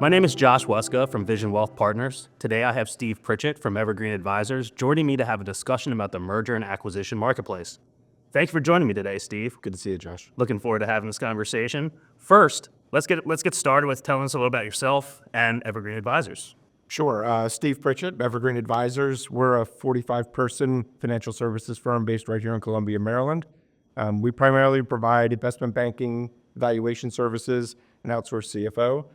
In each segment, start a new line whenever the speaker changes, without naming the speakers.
My name is Josh Weszka from Vision Wealth Partners. Today I have Steve Prichett from Evergreen Advisors joining me to have a discussion about the merger and acquisition marketplace. Thanks for joining me today, Steve.
Good to see you, Josh.
Looking forward to having this conversation. First, let's get started with telling us a little about yourself and Evergreen Advisors.
Sure. Steve Prichett, Evergreen Advisors. We're a 45-person financial services firm based right here in Columbia, Maryland. We primarily provide investment banking, valuation services, and outsourced CFO.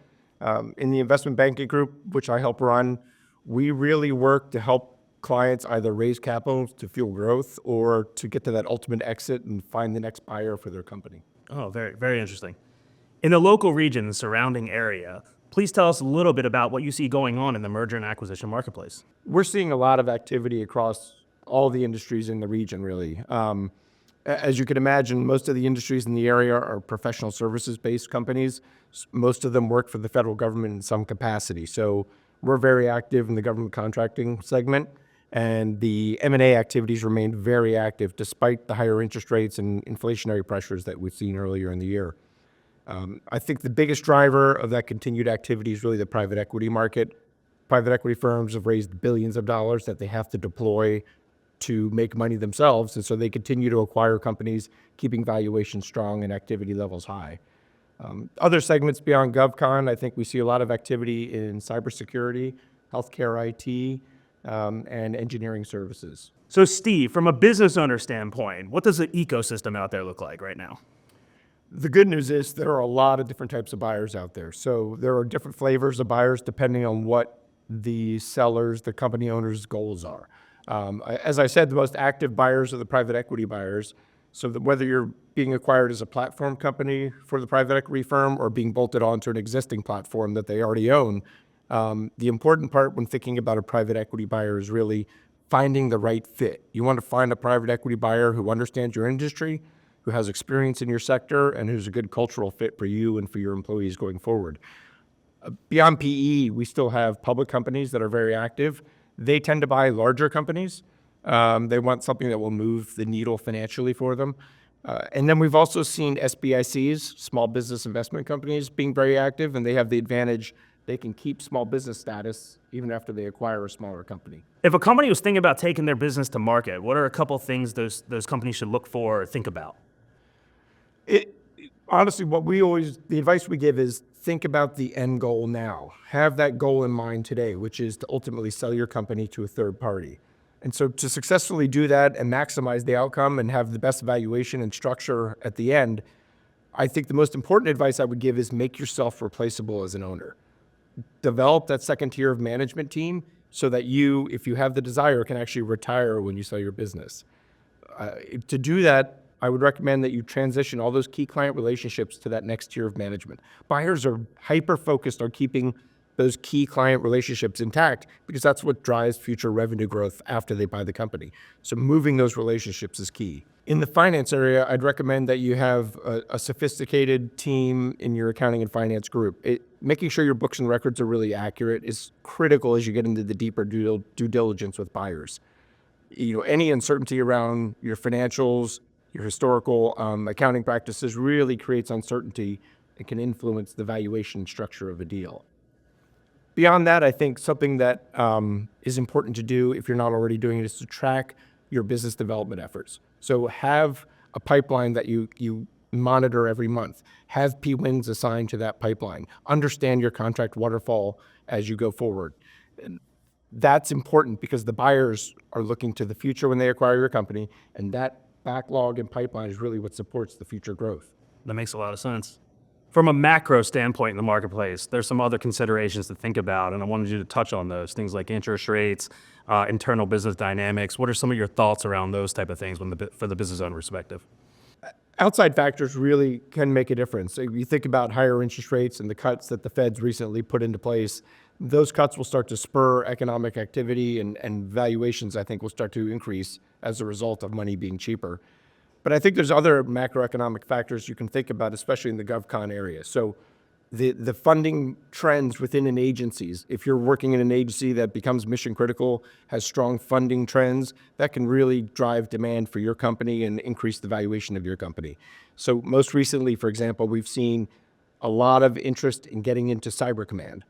In the investment banking group, which I help run, we really work to help clients either raise capital to fuel growth or to get to that ultimate exit and find the next buyer for their company.
Oh, very, very interesting. In the local region and surrounding area, please tell us a little bit about what you see going on in the merger and acquisition marketplace.
We're seeing a lot of activity across all the industries in the region, really. As you can imagine, most of the industries in the area are professional services-based companies. Most of them work for the federal government in some capacity. So we're very active in the government contracting segment, and the M&A activities remain very active despite the higher interest rates and inflationary pressures that we've seen earlier in the year. I think the biggest driver of that continued activity is really the private equity market. Private equity firms have raised billions of dollars that they have to deploy to make money themselves, and so they continue to acquire companies, keeping valuations strong and activity levels high. Other segments beyond GovCon, I think we see a lot of activity in cybersecurity, healthcare IT, and engineering services.
So Steve, from a business owner standpoint, what does the ecosystem out there look like right now?
The good news is there are a lot of different types of buyers out there. So there are different flavors of buyers depending on what the sellers, the company owners' goals are. As I said, the most active buyers are the private equity buyers. So that whether you're being acquired as a platform company for the private equity firm or being bolted onto an existing platform that they already own, the important part when thinking about a private equity buyer is really finding the right fit. You want to find a private equity buyer who understands your industry, who has experience in your sector, and who's a good cultural fit for you and for your employees going forward. Beyond PE, we still have public companies that are very active. They tend to buy larger companies. They want something that will move the needle financially for them. And then we've also seen SBICs, small business investment companies, being very active, and they have the advantage they can keep small business status even after they acquire a smaller company.
If a company was thinking about taking their business to market, what are a couple things those companies should look for or think about?
Honestly, the advice we give is think about the end goal now. Have that goal in mind today, which is to ultimately sell your company to a third party. And so to successfully do that and maximize the outcome and have the best valuation and structure at the end, I think the most important advice I would give is make yourself replaceable as an owner. Develop that second tier of management team so that you, if you have the desire, can actually retire when you sell your business. To do that, I would recommend that you transition all those key client relationships to that next tier of management. Buyers are hyper-focused on keeping those key client relationships intact because that's what drives future revenue growth after they buy the company. So moving those relationships is key. In the finance area, I'd recommend that you have a sophisticated team in your accounting and finance group. Making sure your books and records are really accurate is critical as you get into the deeper due diligence with buyers. Any uncertainty around your financials, your historical accounting practices really creates uncertainty and can influence the valuation structure of a deal. Beyond that, I think something that is important to do if you're not already doing it is to track your business development efforts. So have a pipeline that you monitor every month. Have P-wins assigned to that pipeline. Understand your contract waterfall as you go forward. And that's important because the buyers are looking to the future when they acquire your company, and that backlog and pipeline is really what supports the future growth.
That makes a lot of sense. From a macro standpoint in the marketplace, there's some other considerations to think about, and I wanted you to touch on those, things like interest rates, internal business dynamics. What are some of your thoughts around those type of things for the business owner perspective?
Outside factors really can make a difference. So you think about higher interest rates and the cuts that the Fed's recently put into place. Those cuts will start to spur economic activity and valuations, I think, will start to increase as a result of money being cheaper. But I think there's other macroeconomic factors you can think about, especially in the GovCon area. So the funding trends within an agencies, if you're working in an agency that becomes mission critical, has strong funding trends, that can really drive demand for your company and increase the valuation of your company. So most recently, for example, we've seen a lot of interest in getting into cyber command.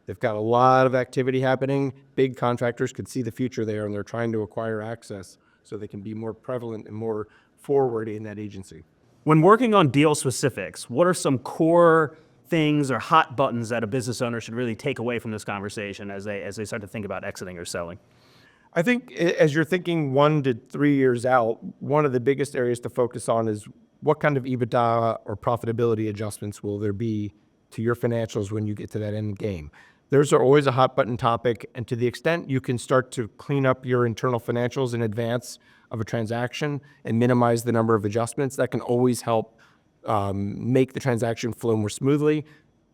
They've got a lot of activity happening. Big contractors could see the future there, and they're trying to acquire access so they can be more prevalent and more forward in that agency.
When working on deal specifics, what are some core things or hot buttons that a business owner should really take away from this conversation as they start to think about exiting or selling?
I think as you're thinking 1 to 3 years out, one of the biggest areas to focus on is what kind of EBITDA or profitability adjustments will there be to your financials when you get to that end game. Those are always a hot button topic, and to the extent you can start to clean up your internal financials in advance of a transaction and minimize the number of adjustments, that can always help make the transaction flow more smoothly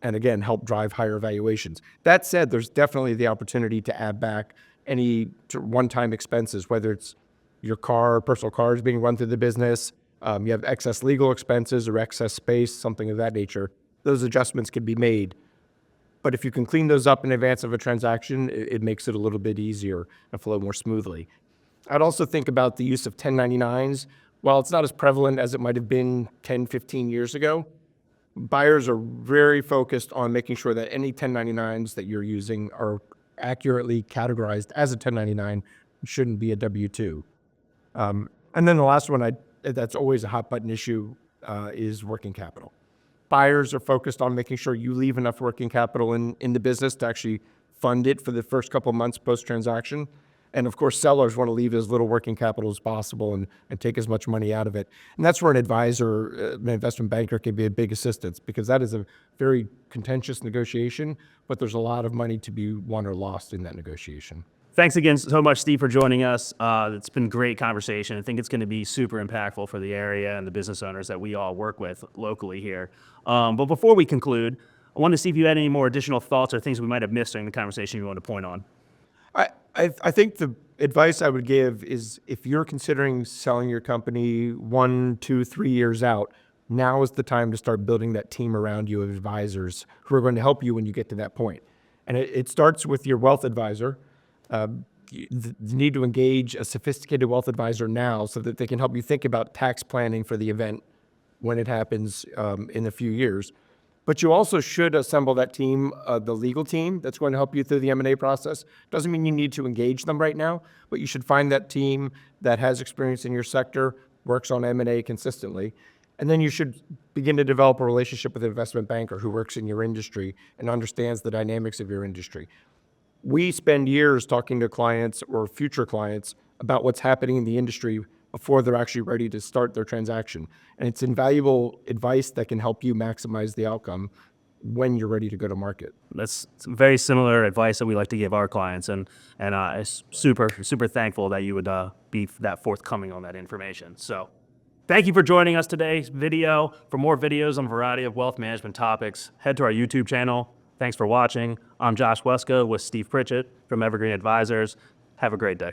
and, again, help drive higher valuations. That said, there's definitely the opportunity to add back any one-time expenses, whether it's your personal car is being run through the business, you have excess legal expenses or excess space, something of that nature. Those adjustments can be made. But if you can clean those up in advance of a transaction, it makes it a little bit easier and flow more smoothly. I'd also think about the use of 1099s. While it's not as prevalent as it might have been 10, 15 years ago, buyers are very focused on making sure that any 1099s that you're using are accurately categorized as a 1099, shouldn't be a W-2. And then the last one that's always a hot button issue is working capital. Buyers are focused on making sure you leave enough working capital in the business to actually fund it for the first couple of months post-transaction. And of course, sellers want to leave as little working capital as possible and take as much money out of it. And that's where an advisor, an investment banker can be a big assistance, because that is a very contentious negotiation, but there's a lot of money to be won or lost in that negotiation.
Thanks again so much, Steve, for joining us. It's been a great conversation. I think it's going to be super impactful for the area and the business owners that we all work with locally here. But before we conclude, I wanted to see if you had any more additional thoughts or things we might have missed during the conversation you want to point on.
I think the advice I would give is, if you're considering selling your company 1, 2, 3 years out, now is the time to start building that team around you of advisors who are going to help you when you get to that point. And it starts with your wealth advisor. You need to engage a sophisticated wealth advisor now so that they can help you think about tax planning for the event when it happens in a few years. But you also should assemble that team, the legal team that's going to help you through the M&A process. Doesn't mean you need to engage them right now, but you should find that team that has experience in your sector, works on M&A consistently. And then you should begin to develop a relationship with an investment banker who works in your industry and understands the dynamics of your industry. We spend years talking to clients or future clients about what's happening in the industry before they're actually ready to start their transaction. And it's invaluable advice that can help you maximize the outcome when you're ready to go to market.
That's very similar advice that we like to give our clients, and I'm super thankful that you would be that forthcoming on that information. So thank you for joining us today's video. For more videos on a variety of wealth management topics, head to our YouTube channel. Thanks for watching. I'm Josh Weszka with Steve Prichett from Evergreen Advisors. Have a great day.